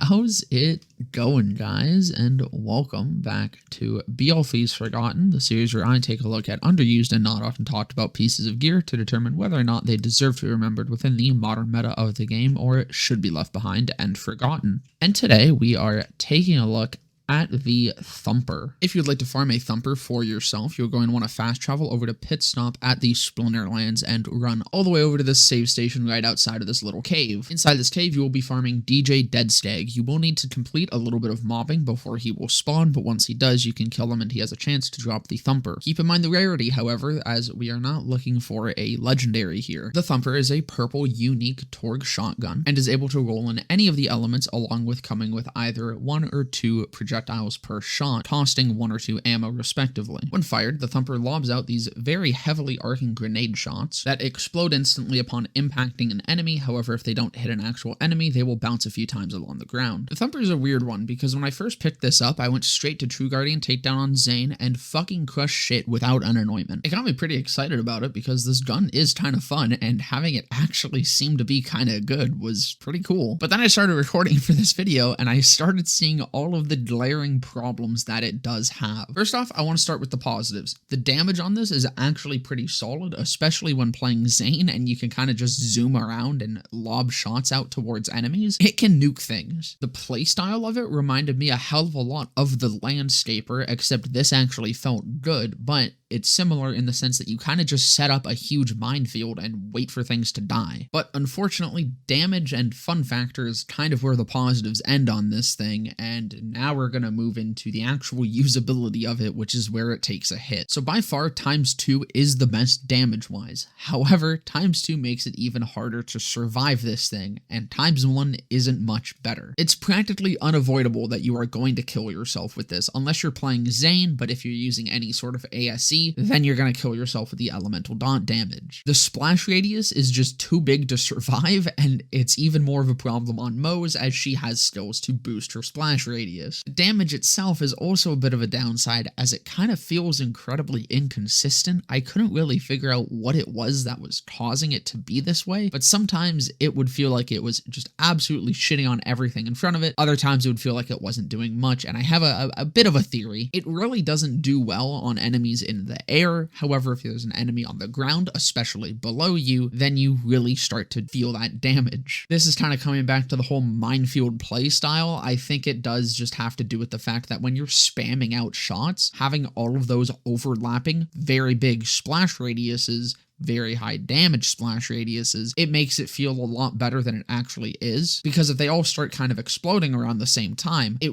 How's it going, guys? And welcome back to BL3's Forgotten, the series where I take a look at underused and not often talked about pieces of gear to determine whether or not they deserve to be remembered within the modern meta of the game or should be left behind and forgotten. And today we are taking a look at the Thumper. If you'd like to farm a Thumper for yourself, you're going to want to fast travel over to Pit Stop at the Splinterlands and run all the way over to this save station right outside of this little cave. Inside this cave, you will be farming DJ Deadstag. You will need to complete a little bit of mobbing before he will spawn, but once he does, you can kill him and he has a chance to drop the Thumper. Keep in mind the rarity, however, as we are not looking for a legendary here. The Thumper is a purple, unique Torgue Shotgun and is able to roll in any of the elements along with coming with either 1 or 2 projectiles per shot, costing 1 or 2 ammo respectively. When fired, the Thumper lobs out these very heavily arcing grenade shots that explode instantly upon impacting an enemy. However, if they don't hit an actual enemy, they will bounce a few times along the ground. The Thumper is a weird one because when I first picked this up, I went straight to True Guardian takedown on Zane and fucking crushed shit without an anointment. It got me pretty excited about it because this gun is kind of fun and having it actually seem to be kind of good was pretty cool. But then I started recording for this video and I started seeing all of the glaring problems that it does have. First off, I want to start with the positives. The damage on this is actually pretty solid, especially when playing Zane and you can kind of just zoom around and lob shots out towards enemies. It can nuke things. The playstyle of it reminded me a hell of a lot of the Landscaper, except this actually felt good, but it's similar in the sense that you kind of just set up a huge minefield and wait for things to die. But unfortunately, damage and fun factor is kind of where the positives end on this thing, and now we're going to move into the actual usability of it, which is where it takes a hit. So by far, ×2 is the best damage-wise. However, ×2 makes it even harder to survive this thing, and ×1 isn't much better. It's practically unavoidable that you are going to kill yourself with this, unless you're playing Zane, but if you're using any sort of ASE, then you're going to kill yourself with the elemental damage. The splash radius is just too big to survive, and it's even more of a problem on Moze as she has skills to boost her splash radius. The damage itself is also a bit of a downside as it kind of feels incredibly inconsistent. I couldn't really figure out what it was that was causing it to be this way, but sometimes it would feel like it was just absolutely shitting on everything in front of it. Other times it would feel like it wasn't doing much, and I have a bit of a theory. It really doesn't do well on enemies in the air. However, if there's an enemy on the ground, especially below you, then you really start to feel that damage. This is kind of coming back to the whole minefield play style. I think it does just have to do with the fact that when you're spamming out shots, having all of those overlapping, very big splash radiuses, very high damage splash radiuses, it makes it feel a lot better than it actually is, because if they all start kind of exploding around the same time, it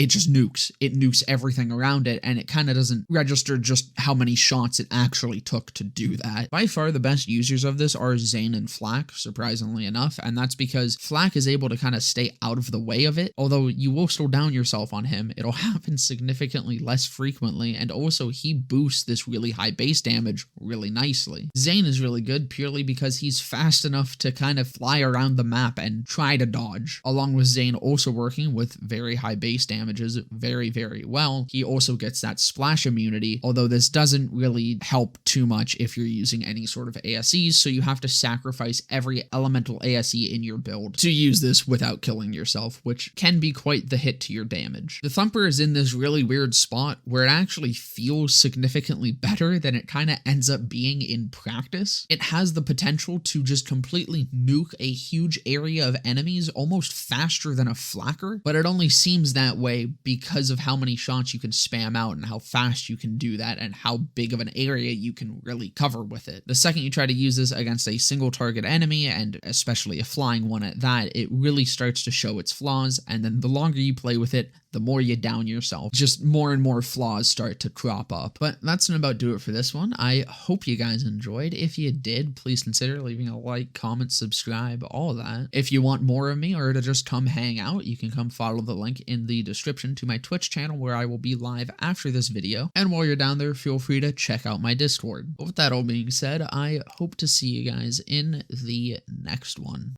just nukes. It nukes everything around it, and it kind of doesn't register just how many shots it actually took to do that. By far, the best users of this are Zane and Flak, surprisingly enough, and that's because Flak is able to kind of stay out of the way of it, although you will slow down yourself on him. It'll happen significantly less frequently, and also he boosts this really high base damage really nicely. Zane is really good purely because he's fast enough to kind of fly around the map and try to dodge. Along with Zane also working with very high base damages very, very well, he also gets that splash immunity, although this doesn't really help too much if you're using any sort of ASEs, so you have to sacrifice every elemental ASE in your build to use this without killing yourself, which can be quite the hit to your damage. The Thumper is in this really weird spot where it actually feels significantly better than it kind of ends up being in practice. It has the potential to just completely nuke a huge area of enemies almost faster than a Flacker, but it only seems that way because of how many shots you can spam out and how fast you can do that and how big of an area you can really cover with it. The second you try to use this against a single target enemy, and especially a flying one at that, it really starts to show its flaws, and then the longer you play with it, the more you down yourself. Just more and more flaws start to crop up. But that's gonna about do it for this one. I hope you guys enjoyed. If you did, please consider leaving a like, comment, subscribe, all of that. If you want more of me or to just come hang out, you can come follow the link in the description to my Twitch channel where I will be live after this video. And while you're down there, feel free to check out my Discord. But with that all being said, I hope to see you guys in the next one.